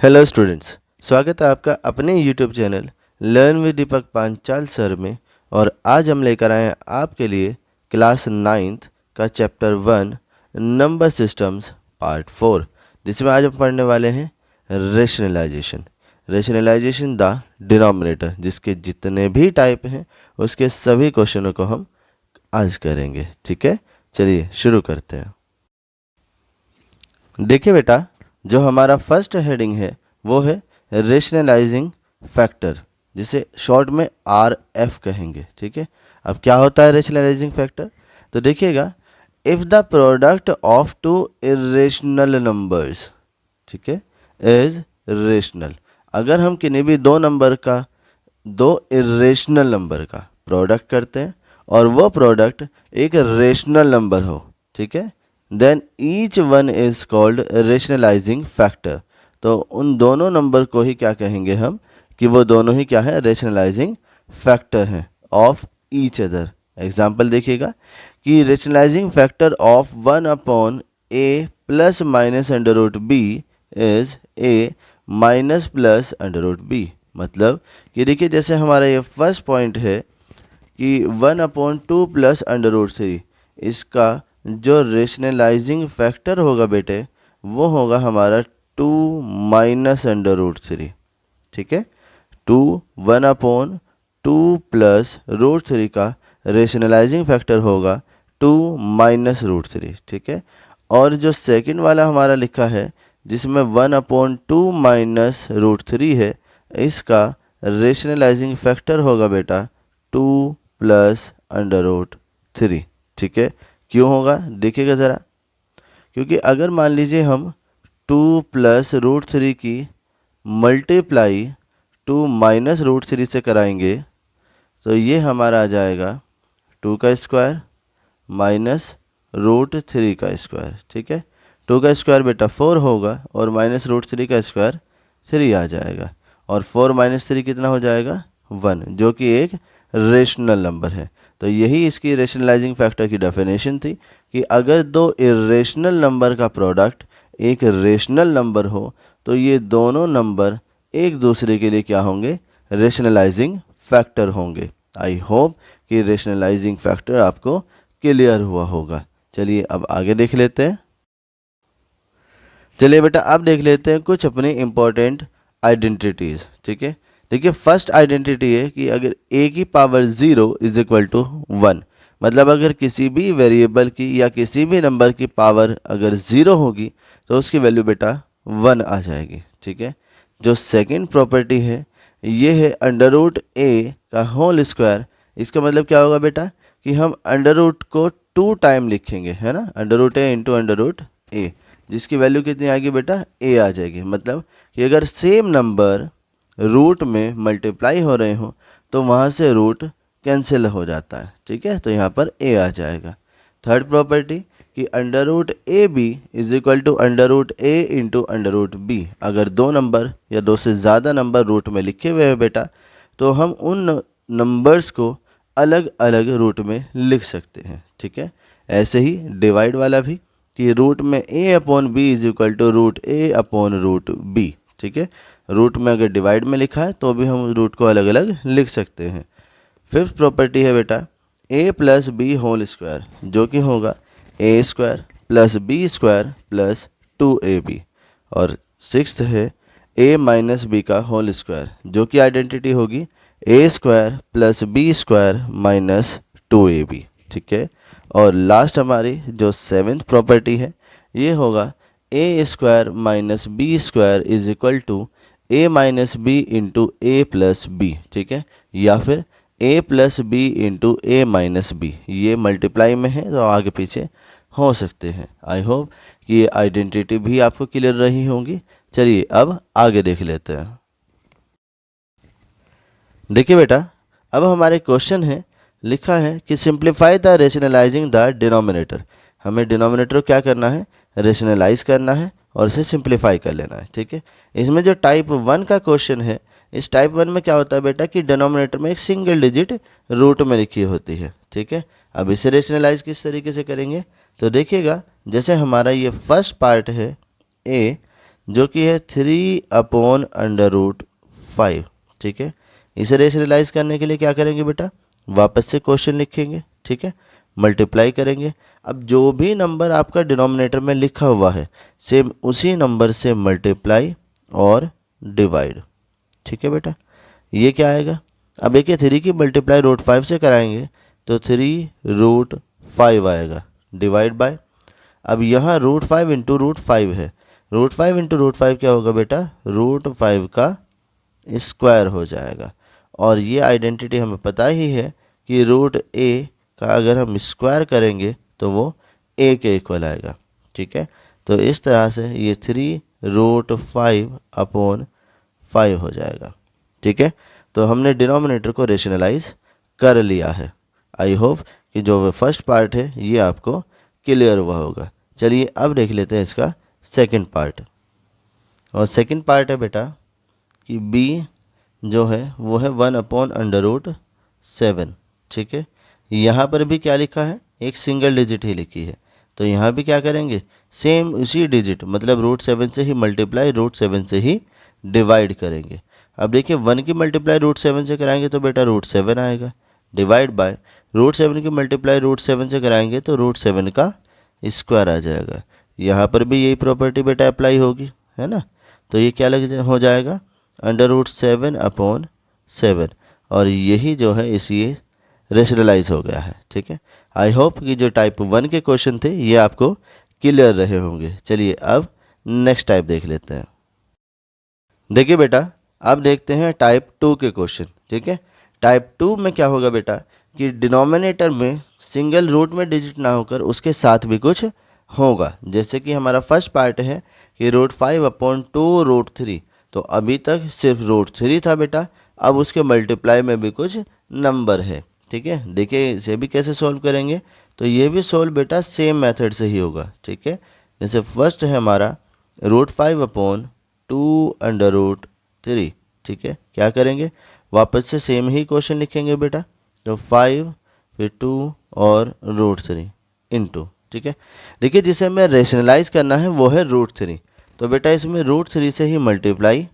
Hello students, स्वागत है आपका अपने YouTube channel learn with Deepak Panchal sir में। और आज हम लेकर आए हैं आपके लिए क्लास 9th का चैप्टर 1 नंबर सिस्टम्स पार्ट 4, जिसमें आज हम पढ़ने वाले हैं रेशनलाइजेशन द डिनोमिनेटर, जिसके जितने भी टाइप हैं उसके सभी क्वेश्चनों को हम आज करेंगे। ठीक है, चलिए शुरू करते हैं। देखिए बेटा, जो हमारा फर्स्ट हेडिंग है वो है रेशनलाइजिंग फैक्टर, जिसे शॉर्ट में RF कहेंगे। ठीक है, अब क्या होता है रेशनलाइजिंग फैक्टर? तो देखिएगा, if the product of two irrational numbers, ठीक है, इज रेशनल, अगर हम किन्हीं भी दो इरेशनल नंबर का प्रोडक्ट करते हैं और वो प्रोडक्ट एक रेशनल नंबर हो, ठीक है, then each one is called rationalizing factor. तो उन दोनों नंबर को ही क्या कहेंगे हम, कि वो दोनों ही क्या है, रेशनलाइजिंग फैक्टर हैं ऑफ ईच अदर। एग्जाम्पल देखिएगा कि rationalizing factor of 1/a plus minus under root B is a minus plus under root B. मतलब कि देखिए, जैसे हमारा ये फर्स्ट पॉइंट है कि 1/2 प्लस अंडर रूट 3, इसका जो रेशनलाइजिंग फैक्टर होगा बेटे वो होगा हमारा 2 माइनस अंडर रूट 3। ठीक है, 1/2 प्लस रूट 3 का रेशनलाइजिंग फैक्टर होगा 2 माइनस रूट 3। ठीक है, और जो सेकंड वाला हमारा लिखा है जिसमें 1/2 माइनस रूट 3 है, इसका रेशनलाइजिंग फैक्टर होगा बेटा 2 प्लस अंडर रूट 3। ठीक है, क्यों होगा देखिएगा ज़रा, क्योंकि अगर मान लीजिए हम 2 प्लस रूट 3 की मल्टीप्लाई 2 माइनस रूट 3 से कराएंगे तो ये हमारा आ जाएगा 2 का स्क्वायर माइनस रूट 3 का स्क्वायर। ठीक है, 2 का स्क्वायर बेटा 4 होगा और माइनस रूट 3 का स्क्वायर 3 आ जाएगा, और 4 माइनस 3 कितना हो जाएगा 1, जो कि एक रेशनल नंबर है। तो यही इसकी रेशनलाइजिंग फैक्टर की डेफिनेशन थी कि अगर दो इरेशनल नंबर का प्रोडक्ट एक रेशनल नंबर हो तो ये दोनों नंबर एक दूसरे के लिए क्या होंगे, रेशनलाइजिंग फैक्टर होंगे। आई होप कि रेशनलाइजिंग फैक्टर आपको क्लियर हुआ होगा। चलिए अब आगे देख लेते हैं। चलिए बेटा, अब देख लेते हैं कुछ अपनी इंपॉर्टेंट आइडेंटिटीज़। ठीक है, देखिए फर्स्ट आइडेंटिटी है कि अगर a की पावर 0 इज इक्वल टू 1, मतलब अगर किसी भी वेरिएबल की या किसी भी नंबर की पावर अगर 0 होगी तो उसकी वैल्यू बेटा 1 आ जाएगी। ठीक है, जो सेकंड प्रॉपर्टी है ये है अंडर रूट a का होल स्क्वायर। इसका मतलब क्या होगा बेटा कि हम अंडर रूट को 2 टाइम लिखेंगे, है ना, under root a into under root a, जिसकी वैल्यू कितनी आएगी बेटा a आ जाएगी। मतलब कि अगर सेम नंबर रूट में मल्टीप्लाई हो रहे हो तो वहाँ से रूट कैंसिल हो जाता है। ठीक है, तो यहाँ पर a आ जाएगा। थर्ड प्रॉपर्टी कि under root A B is equal to under root A into under root B. अगर दो नंबर या दो से ज़्यादा नंबर रूट में लिखे हुए हैं बेटा तो हम उन नंबर्स को अलग अलग रूट में लिख सकते हैं। ठीक है, ऐसे ही डिवाइड वाला भी कि रूट में a upon B is equal to root A upon root B. ठीक है, रूट में अगर डिवाइड में लिखा है तो भी हम रूट को अलग अलग लिख सकते हैं। फिफ्थ प्रॉपर्टी है बेटा a plus B whole square, जो कि होगा a square plus B square plus 2ab। और सिक्स्थ है a माइनस बी का होल स्क्वायर, जो कि आइडेंटिटी होगी a square plus B square minus 2ab। ठीक है, और लास्ट हमारी जो सेवेंथ प्रॉपर्टी है ये होगा a square minus B square is equal to a minus B into A plus B. ठीक है, या फिर a plus B into A minus B, ये मल्टीप्लाई में है तो आगे पीछे हो सकते हैं। आई होप कि ये आइडेंटिटी भी आपको क्लियर रही होंगी। चलिए अब आगे देख लेते हैं। देखिए बेटा, अब हमारे क्वेश्चन है, लिखा है कि simplify the rationalising the denominator. हमें डिनोमिनेटर क्या करना है, रेशनलाइज करना है और इसे सिंप्लीफाई कर लेना है। ठीक है, इसमें जो टाइप 1 का क्वेश्चन है, इस टाइप 1 में क्या होता है बेटा कि डिनोमिनेटर में एक सिंगल डिजिट रूट में लिखी होती है। ठीक है, अब इसे रेशनलाइज किस तरीके से करेंगे, तो देखिएगा जैसे हमारा ये फर्स्ट पार्ट है a, जो कि है 3/√5। ठीक है, इसे रेशनलाइज करने के लिए क्या करेंगे बेटा, वापस से क्वेश्चन लिखेंगे। ठीक है, मल्टीप्लाई करेंगे। अब जो भी नंबर आपका डिनोमिनेटर में लिखा हुआ है सेम उसी नंबर से मल्टीप्लाई और डिवाइड। ठीक है बेटा, ये क्या आएगा, अब देखिए 3 की मल्टीप्लाई √5 से कराएंगे तो 3√5 आएगा, डिवाइड बाय, अब यहाँ √5 इंटू √5 है, √5 इंटू √5 क्या होगा बेटा, √5 का स्क्वायर हो जाएगा। और ये आइडेंटिटी हमें पता ही है कि √a का अगर हम स्क्वायर करेंगे तो वो a के इक्वल आएगा। ठीक है, तो इस तरह से ये 3√5/5 हो जाएगा। ठीक है, तो हमने डिनोमिनेटर को रेशनलाइज कर लिया है। आई होप कि जो फर्स्ट पार्ट है ये आपको क्लियर हुआ होगा। चलिए अब देख लेते हैं इसका सेकंड पार्ट। और सेकंड पार्ट है बेटा कि b जो है वो है 1/√7। ठीक है, यहाँ पर भी क्या लिखा है, एक सिंगल डिजिट ही लिखी है, तो यहाँ भी क्या करेंगे, सेम उसी डिजिट मतलब √7 से ही मल्टीप्लाई, √7 से ही डिवाइड करेंगे। अब देखिए 1 की मल्टीप्लाई √7 से कराएंगे तो बेटा √7 आएगा, डिवाइड बाय √7 की मल्टीप्लाई √7 से कराएंगे तो √7 का स्क्वायर आ जाएगा। यहाँ पर भी यही प्रॉपर्टी बेटा अप्लाई होगी, है ना, तो ये क्या हो जाएगा, √7/7, और यही जो है इसी रेशनलाइज हो गया है। ठीक है, आई होप कि जो टाइप 1 के क्वेश्चन थे ये आपको क्लियर रहे होंगे। चलिए अब नेक्स्ट टाइप देख लेते हैं। देखिए बेटा, अब देखते हैं टाइप 2 के क्वेश्चन। ठीक है, टाइप 2 में क्या होगा बेटा कि डिनोमिनेटर में सिंगल रूट में डिजिट ना होकर उसके साथ भी कुछ होगा। जैसे कि हमारा फर्स्ट पार्ट है कि √5/2√3, तो अभी तक सिर्फ √3 था बेटा, अब उसके मल्टीप्लाई में भी कुछ नंबर है। ठीक है, देखिए इसे भी कैसे सॉल्व करेंगे, तो ये भी सॉल्व बेटा सेम मेथड से ही होगा। ठीक है, जैसे फर्स्ट है हमारा √5/2√3। ठीक है, क्या करेंगे, वापस से सेम ही क्वेश्चन लिखेंगे बेटा, तो 5 फिर 2 और √3 इंटू। ठीक है, देखिए जिसे हमें रेशनलाइज करना है वो है √3, तो बेटा इसमें √3 से ही मल्टीप्लाई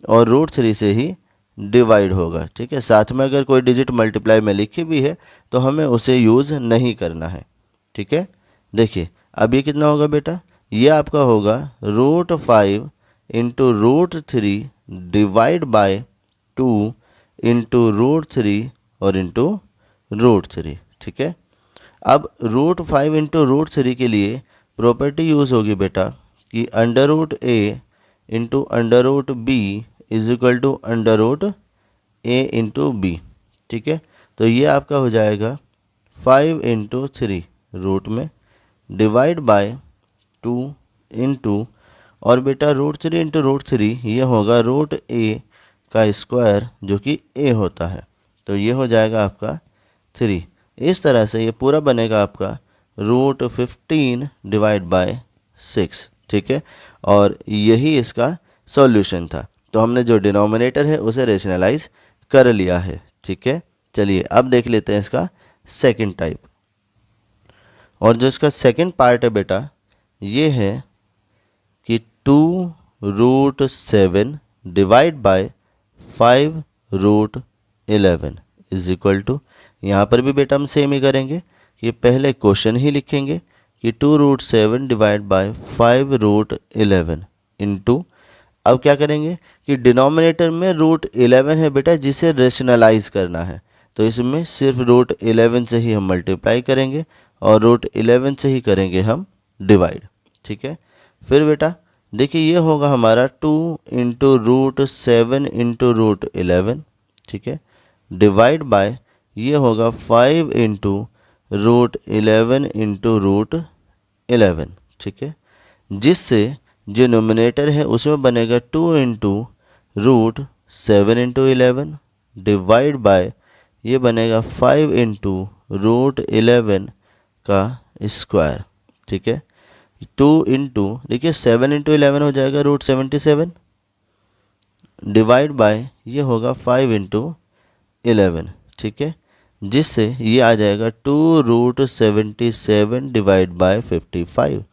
और √3 से ही डिवाइड होगा। ठीक है, साथ में अगर कोई डिजिट मल्टीप्लाई में लिखी भी है तो हमें उसे यूज़ नहीं करना है। ठीक है, देखिए अब ये कितना होगा बेटा, ये आपका होगा √5 इंटू √3 डिवाइड बाय 2 इंटू √3 और इंटू √3। ठीक है, अब √5 इंटू √3 के लिए प्रॉपर्टी यूज़ होगी बेटा कि √a into √b is equal to √a into b। ठीक है, तो ये आपका हो जाएगा 5 इंटू 3 रूट में डिवाइड बाय 2 इंटू, और बेटा √3 इंटू √3 ये होगा √a का स्क्वायर जो कि a होता है, तो ये हो जाएगा आपका 3। इस तरह से ये पूरा बनेगा आपका √15 डिवाइड बाय 6। ठीक है, और यही इसका सॉल्यूशन था। तो हमने जो डिनोमिनेटर है उसे रेशनलाइज कर लिया है। ठीक है, चलिए अब देख लेते हैं इसका सेकंड टाइप। और जो इसका सेकंड पार्ट है बेटा ये है कि 2√7 divide by 5√11 is equal to, यहाँ पर भी बेटा हम सेम ही करेंगे, ये पहले क्वेश्चन ही लिखेंगे कि 2√7 डिवाइड बाय 5√11 इंटू, अब क्या करेंगे कि डिनोमिनेटर में √11 है बेटा जिसे रेशनलाइज करना है, तो इसमें सिर्फ √11 से ही हम मल्टीप्लाई करेंगे और √11 से ही करेंगे हम डिवाइड। ठीक है, फिर बेटा देखिए ये होगा हमारा 2 इंटू √7 इंटू √11। ठीक है, डिवाइड बाय ये होगा 5 इंटू √11 इंटू √11। ठीक है, जिससे जो नोमिनेटर है उसमें बनेगा 2 इंटू √7 इंटू 11 डिवाइड बाय ये बनेगा 5 इंटू √11 का स्क्वायर। ठीक है, 2 इंटू देखिए 7 इंटू 11 हो जाएगा √77 डिवाइड बाय ये होगा 5 इंटू 11। ठीक है, जिससे ये आ जाएगा 2√77 डिवाइड बाय 55।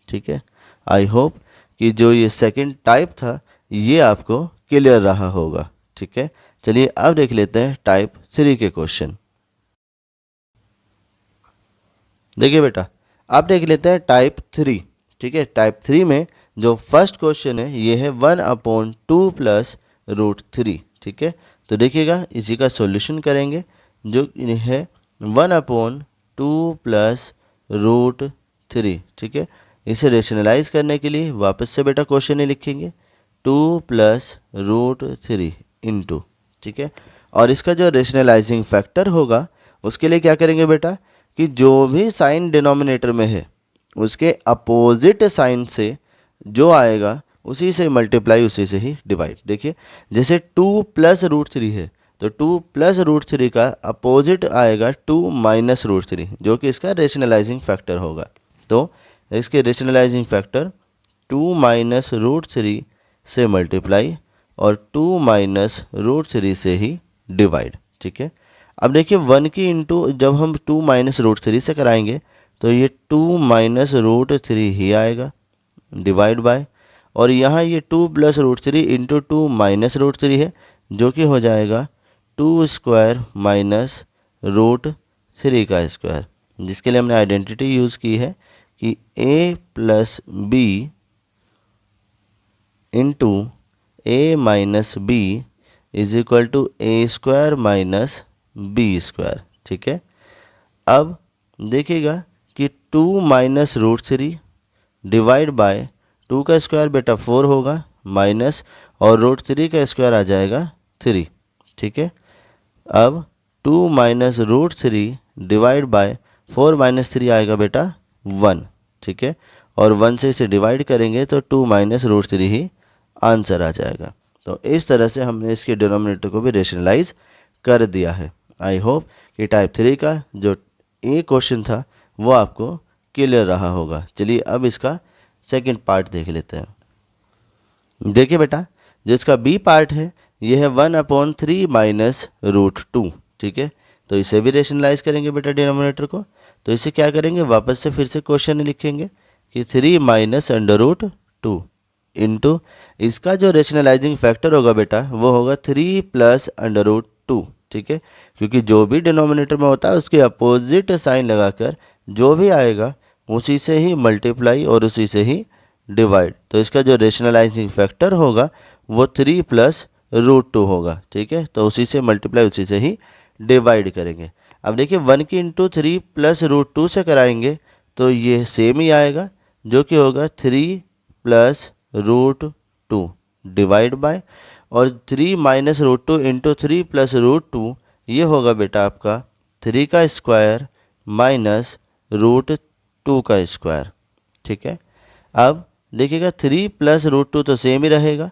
ठीक है, आई होप कि जो ये सेकंड टाइप था ये आपको क्लियर रहा होगा। ठीक है, चलिए अब देख लेते हैं टाइप 3 के क्वेश्चन। देखिए बेटा, अब देख लेते हैं टाइप 3। ठीक है, टाइप 3 में जो फर्स्ट क्वेश्चन है ये है 1/2 प्लस रूट 3। ठीक है, तो देखिएगा इसी का सॉल्यूशन करेंगे जो है 1/2 प्लस रूट 3। ठीक है, इसे रेशनलाइज करने के लिए वापस से बेटा क्वेश्चन ही लिखेंगे 2 प्लस रूट 3 इंटू। ठीक है, और इसका जो रेशनलाइजिंग फैक्टर होगा उसके लिए क्या करेंगे बेटा कि जो भी साइन डिनोमिनेटर में है उसके अपोजिट साइन से जो आएगा उसी से मल्टीप्लाई उसी से ही डिवाइड। देखिए जैसे 2 प्लस रूट 3 है तो 2 प्लस रूट 3 का अपोजिट आएगा 2 माइनस रूट 3 जो कि इसका रेशनलाइजिंग फैक्टर होगा। तो इसके रेशनलाइजिंग फैक्टर 2 माइनस रूट 3 से मल्टीप्लाई और 2 माइनस रूट 3 से ही डिवाइड। ठीक है, अब देखिए 1 की इंटू जब हम 2 माइनस रूट 3 से कराएंगे तो ये 2 माइनस रूट 3 ही आएगा डिवाइड बाय, और यहाँ ये 2 plus root 3 into 2 minus root 3 है जो कि हो जाएगा 2 स्क्वायर माइनस रूट 3 का स्क्वायर, जिसके लिए हमने आइडेंटिटी यूज़ की है कि a plus B into A minus B is equal to A square minus B square. ठीक है, अब देखिएगा कि 2 माइनस रूट 3 डिवाइड बाय 2 का स्क्वायर बेटा 4 होगा माइनस और रूट 3 का स्क्वायर आ जाएगा 3। ठीक है, अब 2 minus root 3 divide by 4 minus 3 आएगा बेटा 1। ठीक है, और 1 से इसे डिवाइड करेंगे तो 2 माइनस रूट 3 ही आंसर आ जाएगा। तो इस तरह से हमने इसके डिनोमिनेटर को भी रेशनलाइज कर दिया है। आई होप कि टाइप 3 का जो ए क्वेश्चन था वो आपको क्लियर रहा होगा। चलिए अब इसका सेकंड पार्ट देख लेते हैं। देखिए बेटा, जो इसका बी पार्ट है ये है 1/3 माइनस रूट 2। ठीक है, तो इसे भी रेशनलाइज करेंगे बेटा डिनोमिनेटर को। तो इसे क्या करेंगे, वापस से फिर से क्वेश्चन लिखेंगे कि 3 माइनस अंडर रूट 2 इंटू इसका जो रेशनलाइजिंग फैक्टर होगा बेटा वो होगा 3 प्लस अंडर रूट 2। ठीक है, क्योंकि जो भी डिनोमिनेटर में होता है उसके अपोजिट साइन लगाकर जो भी आएगा उसी से ही मल्टीप्लाई और उसी से ही डिवाइड। तो इसका जो रेशनलाइजिंग फैक्टर होगा वो 3 प्लस रूट 2 होगा। ठीक है, तो उसी से मल्टीप्लाई उसी से ही डिवाइड करेंगे। अब देखिए 1 की इंटू 3 प्लस रूट 2 से कराएंगे तो ये सेम ही आएगा जो कि होगा 3 प्लस रूट 2 डिवाइड बाय, और 3 minus root 2 into 3 plus root 2 ये होगा बेटा आपका 3 का स्क्वायर माइनस रूट 2 का स्क्वायर। ठीक है, अब देखिएगा 3 प्लस रूट 2 तो सेम ही रहेगा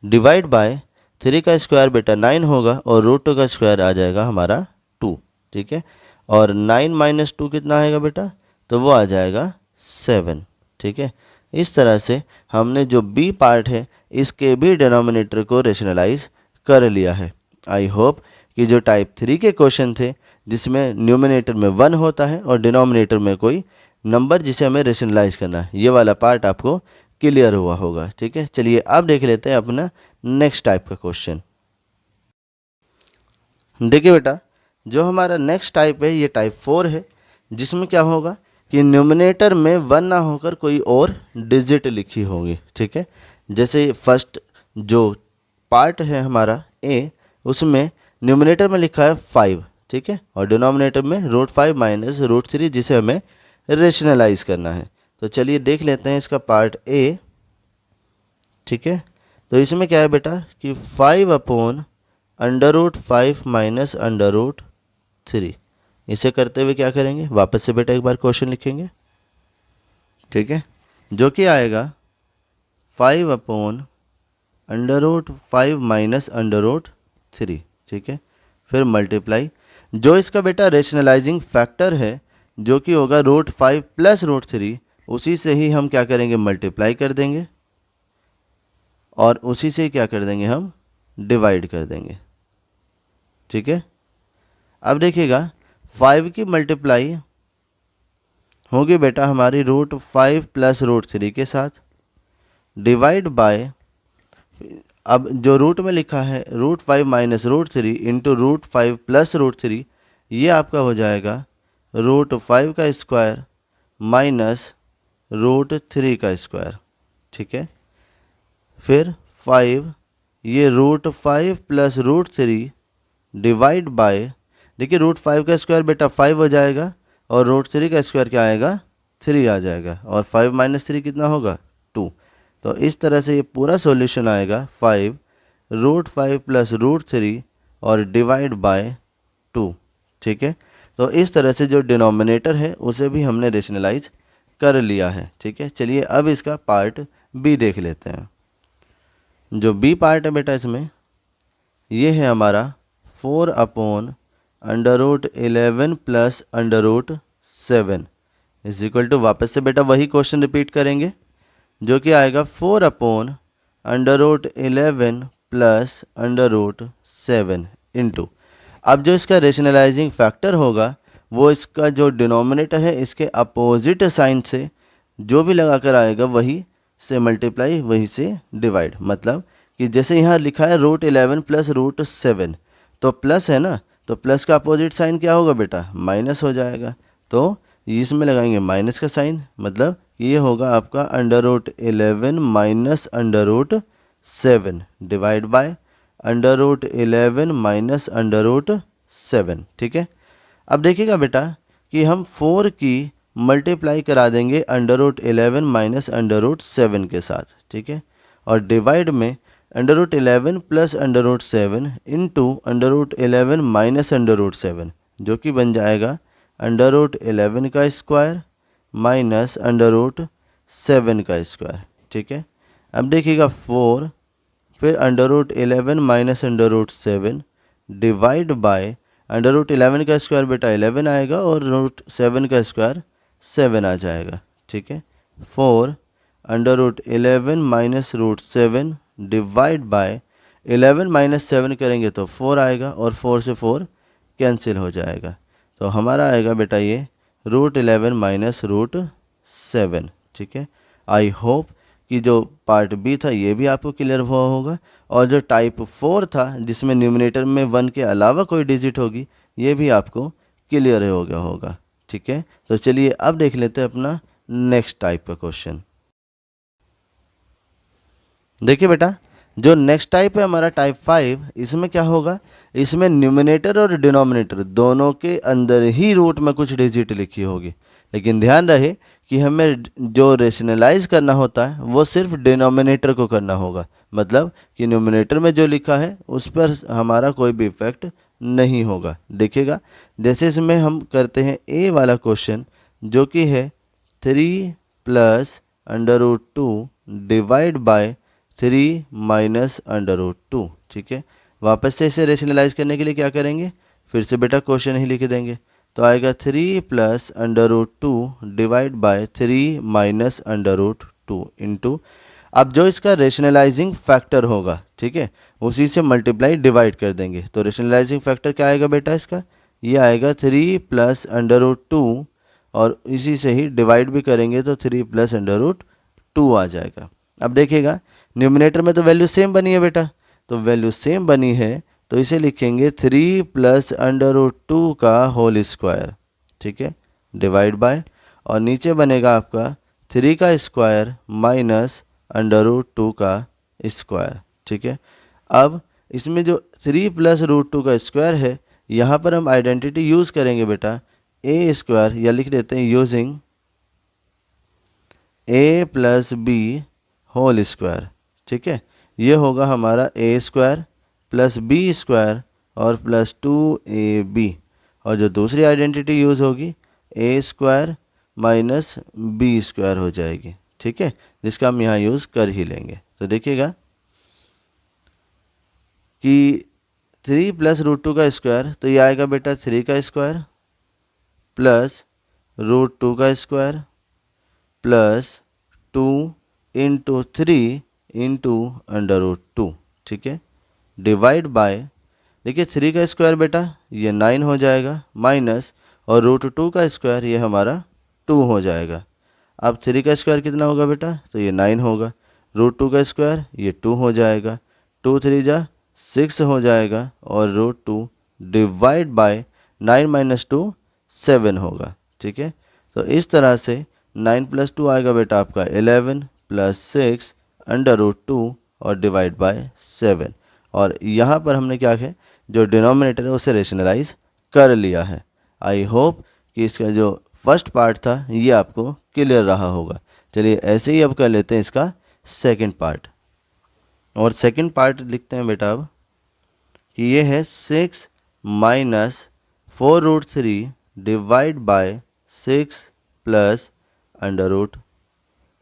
डिवाइड बाय 3 का स्क्वायर बेटा 9 होगा और रूट 2 का स्क्वायर आ जाएगा हमारा 2। ठीक है, और 9 माइनस 2 कितना आएगा बेटा, तो वो आ जाएगा 7। ठीक है, इस तरह से हमने जो बी पार्ट है इसके भी डिनोमिनेटर को रेशनलाइज कर लिया है। आई होप कि जो टाइप 3 के क्वेश्चन थे जिसमें न्यूमिनेटर में 1 होता है और डिनोमिनेटर में कोई नंबर जिसे हमें रेशनलाइज करना है, ये वाला पार्ट आपको क्लियर हुआ होगा। ठीक है, चलिए अब देख लेते हैं अपना नेक्स्ट टाइप का क्वेश्चन। देखिए बेटा, जो हमारा नेक्स्ट टाइप है ये टाइप 4 है, जिसमें क्या होगा कि न्यूमिनेटर में 1 ना होकर कोई और डिजिट लिखी होगी। ठीक है, जैसे फर्स्ट जो पार्ट है हमारा ए उसमें न्यूमिनेटर में लिखा है 5। ठीक है, और डिनोमिनेटर में रूट 5 माइनस रूट 3 जिसे हमें रेशनलाइज करना है। तो चलिए देख लेते हैं इसका पार्ट ए। ठीक है, तो इसमें क्या है बेटा कि 5/√5 माइनस √3। इसे करते हुए क्या करेंगे, वापस से बेटा एक बार क्वेश्चन लिखेंगे। ठीक है, जो कि आएगा 5/√5 माइनस √3। ठीक है, फिर मल्टीप्लाई जो इसका बेटा रेशनलाइजिंग फैक्टर है जो कि होगा √5 प्लस √3, उसी से ही हम क्या करेंगे मल्टीप्लाई कर देंगे और उसी से क्या कर देंगे हम डिवाइड कर देंगे। ठीक है, अब देखिएगा 5 की मल्टीप्लाई होगी बेटा हमारी √5 प्लस √3 के साथ। डिवाइड बाय, अब जो रूट में लिखा है √5 माइनस √3 इंटू √5 प्लस √3, ये आपका हो जाएगा √5 का स्क्वायर माइनस √3 का स्क्वायर। ठीक है, फिर 5, ये √5 प्लस √3 डिवाइड बाय, देखिए √5 का स्क्वायर बेटा 5 हो जाएगा और √3 का स्क्वायर क्या आएगा, 3 आ जाएगा, और 5 माइनस 3 कितना होगा, 2। तो इस तरह से ये पूरा सॉल्यूशन आएगा 5 √5 प्लस √3 और डिवाइड बाय 2। ठीक है, तो इस तरह से जो डिनोमिनेटर है उसे भी हमने रेशनलाइज कर लिया है। ठीक है, चलिए अब इसका पार्ट बी देख लेते हैं। जो बी पार्ट है बेटा इसमें ये है हमारा 4/√11 प्लस √7 इज इक्वल टू, वापस से बेटा वही क्वेश्चन रिपीट करेंगे जो कि आएगा 4/√11 प्लस √7 इंटू, अब जो इसका रेशनलाइजिंग फैक्टर होगा वो इसका जो डिनोमिनेटर है इसके अपोजिट साइन से जो भी लगाकर आएगा वही से मल्टीप्लाई वही से डिवाइड, मतलब कि जैसे यहाँ लिखा है √11 प्लस √7, तो प्लस है ना, तो प्लस का अपोजिट साइन क्या होगा बेटा, माइनस हो जाएगा, तो इसमें लगाएंगे माइनस का साइन, मतलब ये होगा आपका √11 माइनस √7 डिवाइड बाय √11 माइनस √7। ठीक है, अब देखिएगा बेटा कि हम 4 की मल्टीप्लाई करा देंगे √11 माइनस √7 के साथ। ठीक है, और डिवाइड में √11 प्लस √7 इंटू √11 माइनस √7, जो कि बन जाएगा √11 का स्क्वायर माइनस √7 का स्क्वायर। ठीक है, अब देखिएगा 4 फिर √11 माइनस √7 डिवाइड बाय √11 का स्क्वायर बेटा 11 आएगा और √7 का स्क्वायर 7 आ जाएगा। ठीक है, 4 √11 माइनस √7 डिवाइड बाय 11 माइनस 7 करेंगे तो 4 आएगा और 4 से 4 कैंसिल हो जाएगा, तो हमारा आएगा बेटा ये √11 माइनस √7। ठीक है, आई होप कि जो पार्ट बी था ये भी आपको क्लियर हुआ होगा, और जो टाइप 4 था जिसमें न्यूमिनेटर में 1 के अलावा कोई डिजिट होगी ये भी आपको क्लियर हो गया होगा। ठीक है, तो चलिए अब देख लेते हैं अपना नेक्स्ट टाइप का क्वेश्चन। देखिए बेटा जो नेक्स्ट टाइप है हमारा टाइप 5, इसमें क्या होगा, इसमें न्यूमिनेटर और डिनोमिनेटर दोनों के अंदर ही रूट में कुछ डिजिट लिखी होगी, लेकिन ध्यान रहे कि हमें जो रेशनलाइज करना होता है वो सिर्फ डिनोमिनेटर को करना होगा, मतलब कि न्यूमिनेटर में जो लिखा है उस पर हमारा कोई भी इफेक्ट नहीं होगा। देखिएगा जैसे इसमें हम करते हैं ए वाला क्वेश्चन जो कि है 3 प्लस √2 डिवाइड बाय 3 माइनस √2। ठीक है, वापस से इसे रेशनलाइज करने के लिए क्या करेंगे, फिर से बेटा क्वेश्चन ही लिख देंगे, तो आएगा 3 plus √2 divide by 3 minus √2 into, अब जो इसका रेशनलाइजिंग फैक्टर होगा, ठीक है, उसी से मल्टीप्लाई डिवाइड कर देंगे, तो रेशनलाइजिंग फैक्टर क्या आएगा बेटा इसका, ये आएगा 3 प्लस √2 और इसी से ही डिवाइड भी करेंगे तो 3 प्लस √2 आ जाएगा। अब देखिएगा न्यूमिनेटर में तो वैल्यू सेम बनी है बेटा, तो वैल्यू सेम बनी है तो इसे लिखेंगे 3 प्लस √2 का होल स्क्वायर। ठीक है, डिवाइड बाय, और नीचे बनेगा आपका 3 का स्क्वायर माइनस √2 का स्क्वायर। ठीक है, अब इसमें जो 3 प्लस √2 का स्क्वायर है यहाँ पर हम आइडेंटिटी यूज़ करेंगे बेटा ए स्क्वायर, या लिख देते हैं using a plus B whole square. ठीक है, ये होगा हमारा A square plus B square और प्लस 2ab, और जो दूसरी आइडेंटिटी यूज़ होगी A square minus B square हो जाएगी। ठीक है, जिसका हम यहाँ यूज़ कर ही लेंगे। तो देखिएगा कि 3 प्लस √2 का स्क्वायर, तो ये आएगा बेटा 3 का स्क्वायर प्लस √2 का स्क्वायर प्लस 2 इंटू 3 इंटू √2। ठीक है, डिवाइड बाय, देखिए 3 का स्क्वायर बेटा ये 9 हो जाएगा माइनस, और √2 का स्क्वायर ये हमारा 2 हो जाएगा। अब 3 का स्क्वायर कितना होगा बेटा, तो ये 9 होगा, रूट 2 का स्क्वायर ये 2 हो जाएगा, 2 3 जा 6 हो जाएगा और रूट 2 डिवाइड बाय 9 माइनस 2 7 होगा। ठीक है, तो इस तरह से 9 प्लस 2 आएगा बेटा आपका 11 प्लस 6 अंडर रूट 2 और डिवाइड बाय 7। और यहाँ पर हमने क्या है, जो डिनोमिनेटर है उसे रेशनलाइज कर लिया है। आई होप कि इसका जो फर्स्ट पार्ट था ये आपको क्लियर रहा होगा। चलिए ऐसे ही अब कर लेते हैं इसका सेकंड पार्ट। और सेकंड पार्ट लिखते हैं बेटा अब कि ये है 6 minus 4 root 3 divide by 6 plus under root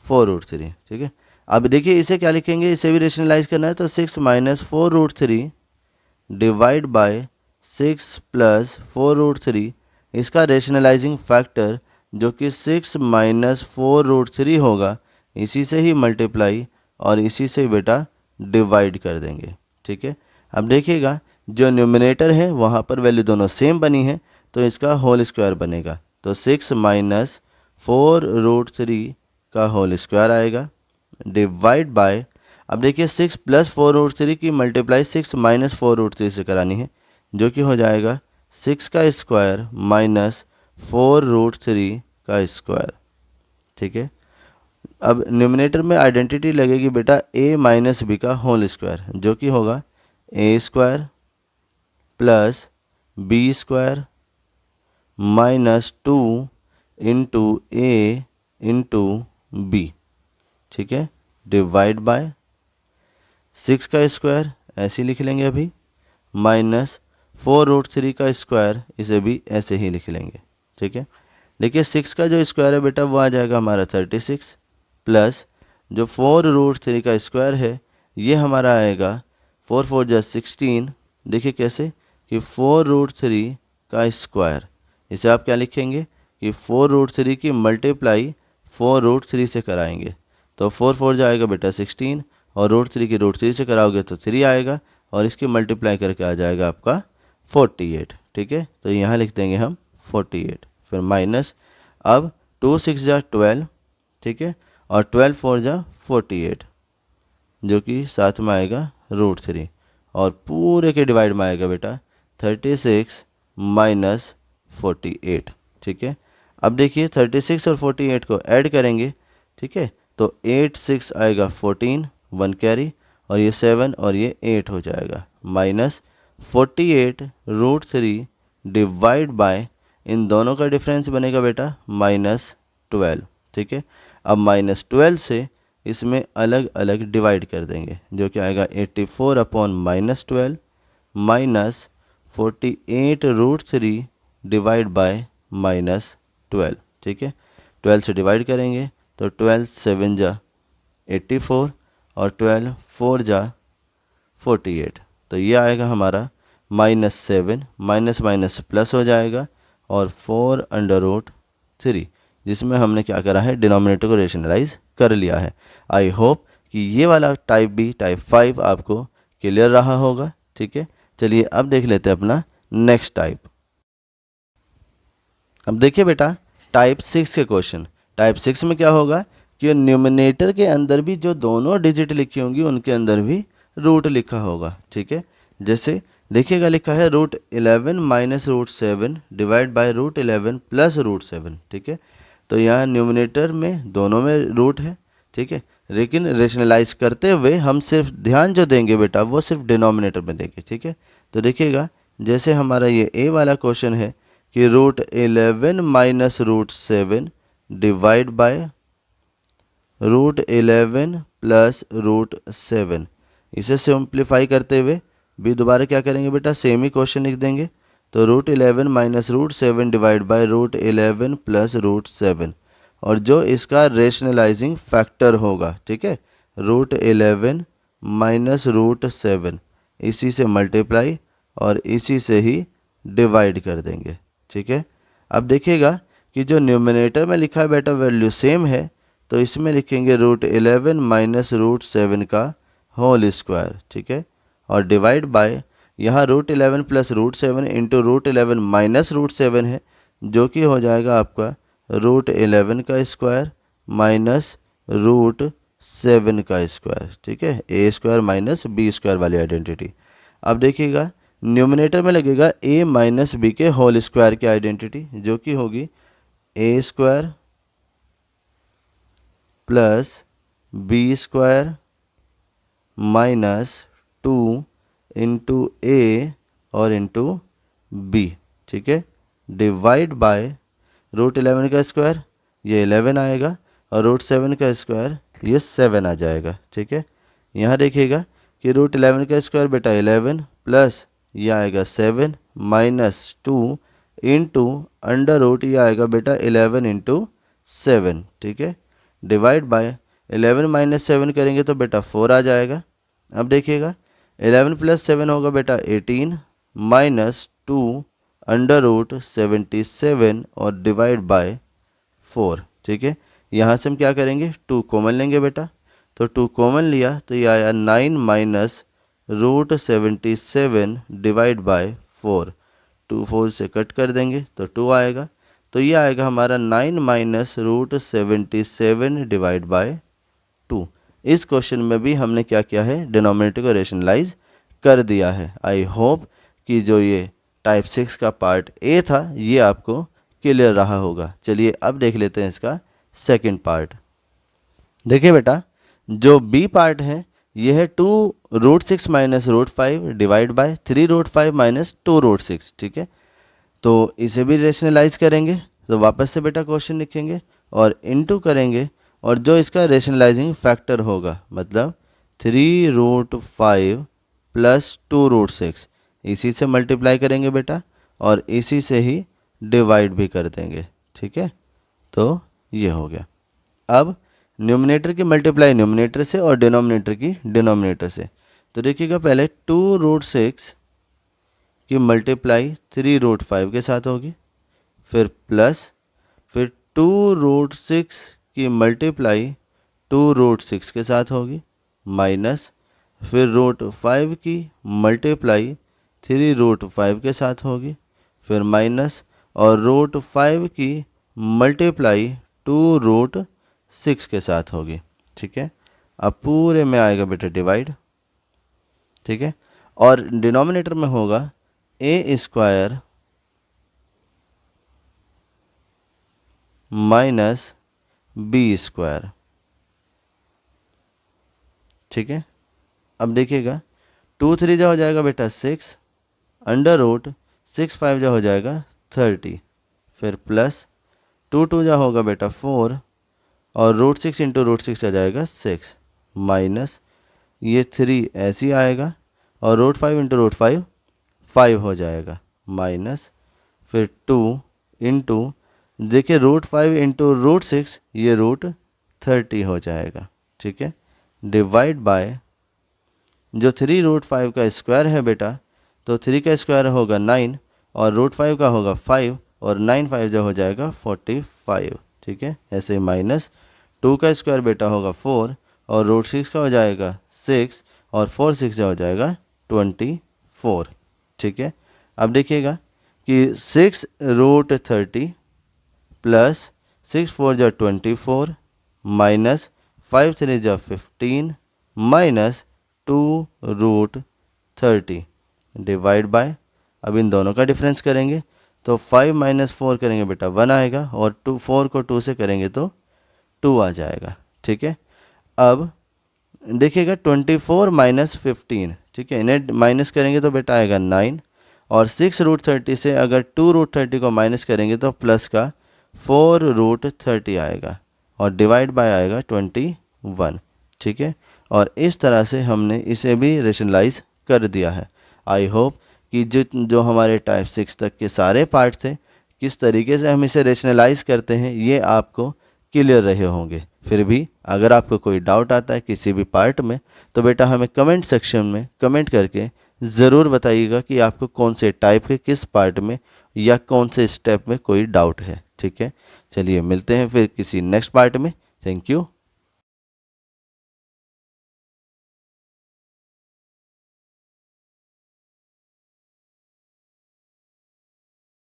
4 root 3। ठीक है, अब देखिए इसे क्या लिखेंगे, इसे भी रेशनलाइज करना है, तो 6 minus 4 root 3 divide by 6 plus 4 root 3, इसका रेशनलाइजिंग फैक्टर जो कि 6 माइनस 4 रूट 3 होगा, इसी से ही मल्टीप्लाई और इसी से बेटा डिवाइड कर देंगे। ठीक है, अब देखिएगा जो न्यूमिनेटर है वहाँ पर वैल्यू दोनों सेम बनी है, तो इसका होल स्क्वायर बनेगा, तो 6 माइनस 4 रूट 3 का होल स्क्वायर आएगा डिवाइड बाय, अब देखिए 6 प्लस 4 रूट 3 की मल्टीप्लाई 6 माइनस 4 रूट 3 से करानी है, जो कि हो जाएगा 6 का स्क्वायर माइनस 4 रूट 3 का स्क्वायर। ठीक है, अब न्यूमिनेटर में आइडेंटिटी लगेगी बेटा a माइनस बी का होल स्क्वायर, जो कि होगा a square plus B square minus 2 into A into B. ठीक है, डिवाइड बाय 6 का स्क्वायर ऐसे ही लिख लेंगे अभी, माइनस 4 रूट 3 का स्क्वायर, इसे भी ऐसे ही लिख लेंगे। ठीक है, देखिए 6 का जो स्क्वायर है बेटा वो आ जाएगा हमारा 36 प्लस जो 4 रूट 3 का स्क्वायर है ये हमारा आएगा 4 4 जा 16। देखिए कैसे कि 4 रूट 3 का स्क्वायर, इसे आप क्या लिखेंगे कि 4 रूट 3 की मल्टीप्लाई 4 रूट 3 से कराएंगे, तो 4 4 जाएगा बेटा 16 और रूट 3 की रूट 3 से कराओगे तो 3 आएगा और इसकी मल्टीप्लाई करके आ जाएगा आपका 48। ठीक है, तो यहाँ लिख देंगे हम 48, फिर माइनस, अब 2 6 जा 12। ठीक है, और 12 4 जा 48, जो कि साथ में आएगा रूट 3 और पूरे के डिवाइड में आएगा बेटा 36 माइनस 48। ठीक है, अब देखिए 36 और 48 को ऐड करेंगे। ठीक है, तो 8 6 आएगा 14, 1 कैरी और ये 7 और ये 8 हो जाएगा, माइनस 48 रूट 3 डिवाइड बाय, इन दोनों का डिफरेंस बनेगा बेटा माइनस 12। ठीक है, अब माइनस 12 से इसमें अलग अलग डिवाइड कर देंगे, जो कि आएगा 84 upon minus 12 minus 48 root 3 divide by minus 12। ठीक है, 12 से डिवाइड करेंगे तो 12 7 जा 84 और 12 4 जा 48, तो ये आएगा हमारा माइनस 7, माइनस माइनस प्लस हो जाएगा और 4 अंडर रूट 3, जिसमें हमने क्या करा है, डिनोमिनेटर को रेशनलाइज कर लिया है। आई होप कि ये वाला टाइप भी, टाइप 5 आपको क्लियर रहा होगा। ठीक है, चलिए अब देख लेते हैं अपना नेक्स्ट टाइप। अब देखिए बेटा टाइप 6 के क्वेश्चन। टाइप 6 में क्या होगा कि न्यूमिनेटर के अंदर भी जो दोनों डिजिट लिखी होंगी उनके अंदर भी रूट लिखा होगा। ठीक है, जैसे देखिएगा लिखा है root 11 minus root 7 divide by root 11 plus root 7। ठीक है, तो यहाँ न्यूमिनेटर में दोनों में रूट है। ठीक है, लेकिन रेशनलाइज करते हुए हम सिर्फ ध्यान जो देंगे बेटा वो सिर्फ डिनोमिनेटर में देंगे। ठीक है, तो देखिएगा जैसे हमारा ये ए वाला क्वेश्चन है कि root 11 minus root 7 divide by root 11 plus root 7, इसे सिंप्लीफाई करते हुए भी दोबारा क्या करेंगे बेटा, सेम ही क्वेश्चन लिख देंगे। तो root 11 minus root 7 divide by root 11 plus root 7, और जो इसका रेशनलाइजिंग फैक्टर होगा, ठीक है, रूट 11 माइनस रूट 7, इसी से मल्टीप्लाई और इसी से ही डिवाइड कर देंगे। ठीक है, अब देखिएगा कि जो न्यूमिनेटर में लिखा है बेटा वैल्यू सेम है, तो इसमें लिखेंगे रूट 11 माइनस रूट 7 का होल स्क्वायर। ठीक है, और डिवाइड बाय यहाँ root 11 plus root 7 into root 11 minus root 7 है, जो कि हो जाएगा आपका रूट 11 का स्क्वायर माइनस रूट 7 का स्क्वायर, ठीक है, A square minus B square वाली आइडेंटिटी। अब देखिएगा न्यूमिनेटर में लगेगा a माइनस बी के होल स्क्वायर की आइडेंटिटी, जो कि होगी A square plus B square minus 2 into A और इंटू बी, ठीक है, डिवाइड बाय रूट 11 का स्क्वायर, ये 11 आएगा, और रूट 7 का स्क्वायर ये 7 आ जाएगा, ठीक है। यहाँ देखिएगा कि रूट 11 का स्क्वायर बेटा 11 प्लस ये आएगा 7 माइनस 2 इंटू अंडर रूट ये आएगा बेटा 11 इंटू 7, ठीक है, डिवाइड बाय 11 माइनस 7 करेंगे तो बेटा 4 आ जाएगा। अब देखिएगा 11 प्लस 7 होगा बेटा 18 माइनस 2 अंडर रूट 77 और डिवाइड बाय 4, ठीक है। यहाँ से हम क्या करेंगे 2 कॉमन लेंगे बेटा, तो 2 कॉमन लिया तो ये आया 9 माइनस रूट 77 डिवाइड बाय 4, 2 4 से कट कर देंगे तो 2 आएगा, तो ये आएगा हमारा 9 माइनस रूट 77 डिवाइड बाय 2। इस क्वेश्चन में भी हमने क्या किया है, डिनोमिनेटर को रेशनलाइज कर दिया है। आई होप कि जो ये टाइप 6 का पार्ट ए था ये आपको क्लियर रहा होगा। चलिए अब देख लेते हैं इसका सेकंड पार्ट। देखिए बेटा जो बी पार्ट है ये है 2 root 6 minus root 5 divide by 3 root 5 minus 2 root 6, ठीक है। तो इसे भी रेशनलाइज करेंगे, तो वापस से बेटा क्वेश्चन लिखेंगे और इनटू करेंगे, और जो इसका रेशनलाइजिंग फैक्टर होगा मतलब 3 रूट 5 प्लस 2 रूट 6, इसी से मल्टीप्लाई करेंगे बेटा और इसी से ही डिवाइड भी कर देंगे, ठीक है। तो ये हो गया। अब न्यूमिनेटर की मल्टीप्लाई न्यूमिनेटर से और डिनोमिनेटर की डिनोमिनेटर से, तो देखिएगा पहले 2 रूट 6 की मल्टीप्लाई 3 रूट 5 के साथ होगी, फिर प्लस, फिर 2 रूट 6 की मल्टीप्लाई 2 रूट 6 के साथ होगी, माइनस, फिर रूट 5 की मल्टीप्लाई 3 रूट 5 के साथ होगी, फिर माइनस, और रूट 5 की मल्टीप्लाई 2 रूट 6 के साथ होगी, ठीक है। अब पूरे में आएगा बेटा डिवाइड, ठीक है, और डिनोमिनेटर में होगा ए स्क्वायर माइनस बी स्क्वायर, ठीक है। अब देखिएगा 2 3 जा हो जाएगा बेटा 6 अंडर रूट 6 5 जा हो जाएगा 30, फिर प्लस 2 2 जा होगा बेटा 4 और रूट 6 इंटू रूट 6 आ जाएगा 6, माइनस ये 3 ऐसे ही आएगा और रूट 5 इंटू रूट 5 5 हो जाएगा, माइनस फिर 2 इंटू, देखिए रूट 5 इंटू रूट 6 ये रूट 30 हो जाएगा, ठीक है, डिवाइड बाय जो 3 रूट 5 का स्क्वायर है बेटा, तो 3 का स्क्वायर होगा 9 और रूट 5 का होगा 5 और 9 5 जो हो जाएगा 45, ठीक है। ऐसे ही माइनस 2 का स्क्वायर बेटा होगा 4 और रूट 6 का हो जाएगा 6 और 4 6 जो हो जाएगा 24, ठीक है। अब देखिएगा कि 6 रूट 30 प्लस 6 4 जो 24 माइनस 5 3 जो 15 माइनस 2 रूट 30 डिवाइड बाय, अब इन दोनों का डिफरेंस करेंगे तो 5 माइनस 4 करेंगे बेटा 1 आएगा और 4 को 2 से करेंगे तो 2 आ जाएगा, ठीक है। अब देखिएगा 24 माइनस 15, ठीक है, इन्हें माइनस करेंगे तो बेटा आएगा 9 और 6 रूट 30 से अगर 2 रूट 30 को माइनस करेंगे तो प्लस का 4 रूट 30 आएगा और डिवाइड बाय आएगा 21, ठीक है। और इस तरह से हमने इसे भी रेशनलाइज कर दिया है। आई होप कि जो हमारे टाइप 6 तक के सारे पार्ट थे, किस तरीके से हम इसे रेशनलाइज करते हैं ये आपको क्लियर रहे होंगे। फिर भी अगर आपको कोई डाउट आता है किसी भी पार्ट में तो बेटा हमें कमेंट सेक्शन में कमेंट करके ज़रूर बताइएगा कि आपको कौन से टाइप के किस पार्ट में या कौन से स्टेप में कोई डाउट है, ठीक है। चलिए मिलते हैं फिर किसी नेक्स्ट पार्ट में। Thank you.